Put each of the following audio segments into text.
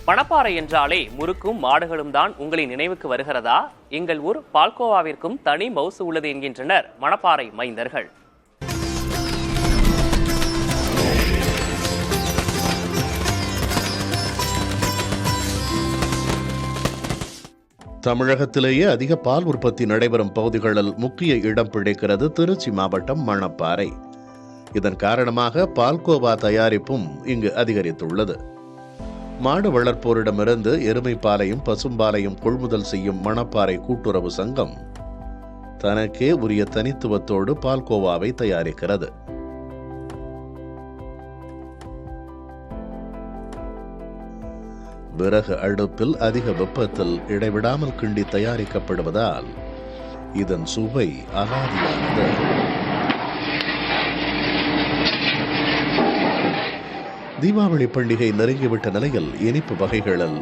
மணப்பாறை என்றாலே முறுக்கும் மாடுகளும் தான் உங்களின் நினைவுக்கு வருகிறதா? எங்கள் ஊர் பால்கோவாவிற்கும் தனி மவுசு உள்ளது என்கின்றனர் மணப்பாறை மைந்தர்கள். தமிழகத்திலேயே அதிக பால் உற்பத்தி நடைபெறும் பகுதிகளில் முக்கிய இடம் பிடிக்கிறது திருச்சி மாவட்டம் மணப்பாறை. இதன் காரணமாக பால்கோவா தயாரிப்பும் இங்கு அதிகரித்துள்ளது. மாடு வளர்ப்போரிடமிருந்து எருமை பாலையும் பசும்பாலையும் கொள்முதல் செய்யும் மணப்பாறை கூட்டுறவு சங்கம் தனக்கே உரிய தனித்துவத்தோடு பால்கோவாவை தயாரிக்கிறது. விறகு அடுப்பில் அதிக வெப்பத்தில் இடைவிடாமல் கிண்டி தயாரிக்கப்படுவதால் இதன் சுவை அலாதியானது. தீபாவளி பண்டிகை நெருங்கிவிட்ட நிலையில் இனிப்பு வகைகளில்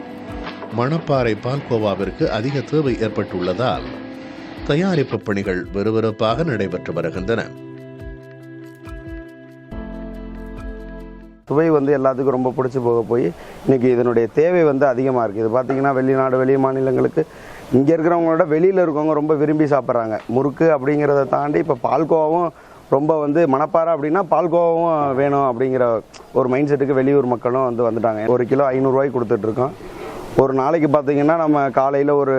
மணப்பாறை பால்கோவாவிற்கு அதிக தேவை ஏற்பட்டுள்ளதால் தயாரிப்பு பணிகள் விறுவிறுப்பாக நடைபெற்று வருகின்றன. சுவை எல்லாத்துக்கும் ரொம்ப பிடிச்சி போய் இன்னைக்கு இதனுடைய தேவை அதிகமாக இருக்குது. இது பார்த்தீங்கன்னா வெளிநாடு வெளி மாநிலங்களுக்கு இங்கே இருக்கிறவங்களோட வெளியில் இருக்கவங்க ரொம்ப விரும்பி சாப்பிட்றாங்க. முறுக்கு அப்படிங்கிறத தாண்டி இப்போ பால்கோவாவும் ரொம்ப மணப்பாறை அப்படின்னா பால்கோவாவும் வேணும் அப்படிங்கிற ஒரு மைண்ட் செட்டுக்கு வெளியூர் மக்களும் வந்துட்டாங்க. 1 கிலோ 500 ரூபாய்க்கு கொடுத்துட்ருக்கோம். ஒரு நாளைக்கு பார்த்தீங்கன்னா நம்ம காலையில் ஒரு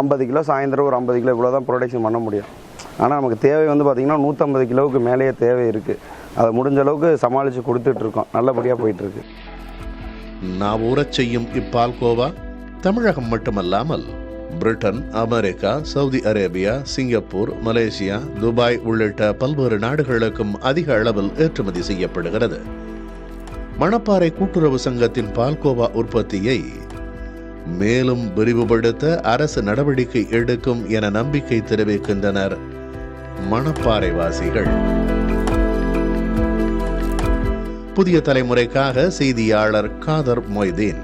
50 கிலோ, சாயந்தரம் ஒரு 50 கிலோ இவ்வளோ தான் ப்ரொடக்ஷன் பண்ண முடியும். ஆனால் நமக்கு தேவை பார்த்திங்கன்னா 150 கிலோவுக்கு மேலேயே தேவை இருக்குது. அதை முடிஞ்ச அளவுக்கு சமாளித்து கொடுத்துட்ருக்கோம். நல்லபடியாக போயிட்டுருக்கு. நான் ஊறச் செய்யும் இப்பால்கோவா தமிழகம் மட்டுமல்லாமல் Britain, America, Saudi Arabia, Singapore, Malaysia, Dubai உள்ளிட்ட பல்வேறு நாடுகளுக்கும் அதிக அளவில் ஏற்றுமதி செய்யப்படுகிறது. மணப்பாறை கூட்டுறவு சங்கத்தின் பால்கோவா உற்பத்தியை மேலும் விரிவுபடுத்த அரசு நடவடிக்கை எடுக்கும் என நம்பிக்கை தெரிவிக்கின்றனர் மணப்பாறை வாசிகள். புதிய தலைமுறைக்காக செய்தியாளர் காதர் மொய்தீன்.